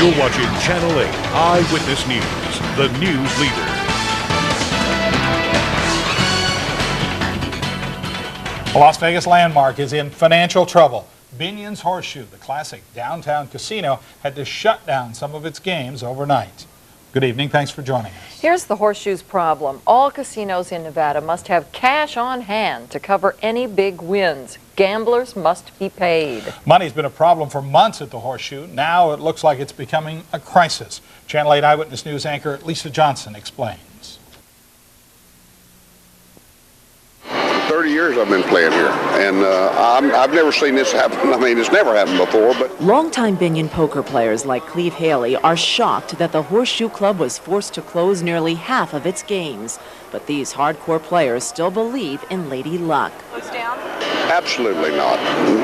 You're watching Channel 8 Eyewitness News, the news leader. The Las Vegas Landmark is in financial trouble. Binion's Horseshoe, the classic downtown casino, had to shut down some of its games overnight. Good evening. Thanks for joining us. Here's the Horseshoe's problem. All casinos in Nevada must have cash on hand to cover any big wins. Gamblers must be paid. Money's been a problem for months at the Horseshoe. Now it looks like it's becoming a crisis. Channel 8 Eyewitness News anchor Lisa Johnson explains. 30 years I've been playing here, and I've never seen this happen. I mean, it's never happened before. But longtime Binion poker players like Cleve Haley are shocked that the Horseshoe Club was forced to close nearly half of its games. But these hardcore players still believe in Lady Luck. Close down? Absolutely not.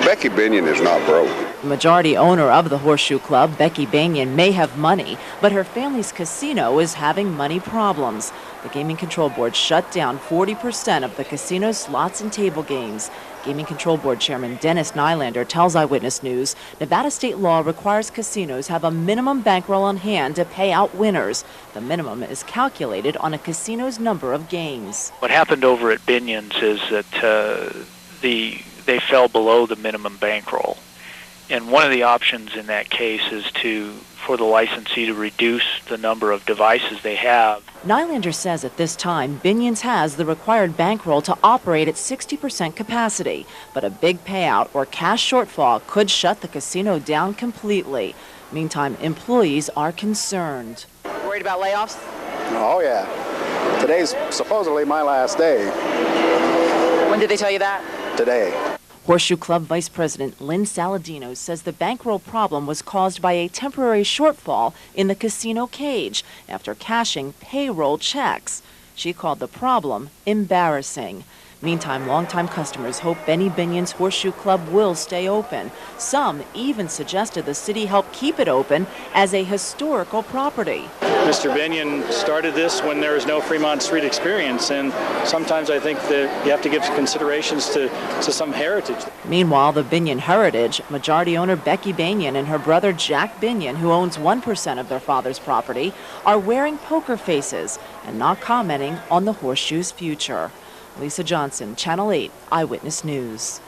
Becky Binion is not broke. The majority owner of the Horseshoe Club, Becky Binion, may have money, but her family's casino is having money problems. The Gaming Control Board shut down 40% of the casino's slots and table games. Gaming Control Board Chairman Dennis Nylander tells Eyewitness News Nevada state law requires casinos have a minimum bankroll on hand to pay out winners. The minimum is calculated on a casino's number of games. What happened over at Binion's is that they fell below the minimum bankroll. And one of the options in that case is for the licensee to reduce the number of devices they have. Nylander says at this time, Binion's has the required bankroll to operate at 60% capacity, but a big payout or cash shortfall could shut the casino down completely. Meantime, employees are concerned. Worried about layoffs? Oh, yeah. Today's supposedly my last day. When did they tell you that? Today. Horseshoe Club Vice President Lynn Saladino says the bankroll problem was caused by a temporary shortfall in the casino cage after cashing payroll checks. She called the problem embarrassing. Meantime, longtime customers hope Benny Binion's Horseshoe Club will stay open. Some even suggested the city help keep it open as a historical property. Mr. Binion started this when there was no Fremont Street experience, and sometimes I think that you have to give considerations to some heritage. Meanwhile, the Binion heritage, majority owner Becky Binion and her brother Jack Binion, who owns 1% of their father's property, are wearing poker faces and not commenting on the Horseshoe's future. Lisa Johnson, Channel 8 Eyewitness News.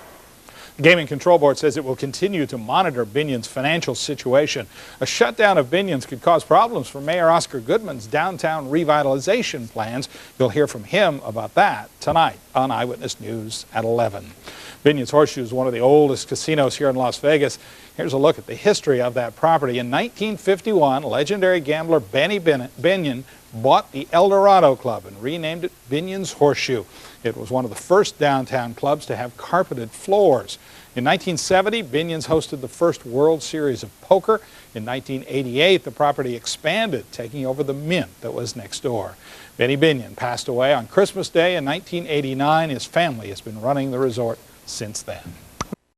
The Gaming Control Board says it will continue to monitor Binion's financial situation. A shutdown of Binion's could cause problems for Mayor Oscar Goodman's downtown revitalization plans. You'll hear from him about that tonight on Eyewitness News at 11. Binion's Horseshoe is one of the oldest casinos here in Las Vegas. Here's a look at the history of that property. In 1951, legendary gambler Benny Binion bought the El Dorado Club and renamed it Binion's Horseshoe. It was one of the first downtown clubs to have carpeted floors. In 1970, Binion's hosted the first World Series of Poker. In 1988, the property expanded, taking over the Mint that was next door. Benny Binion passed away on Christmas Day in 1989. His family has been running the resort since then.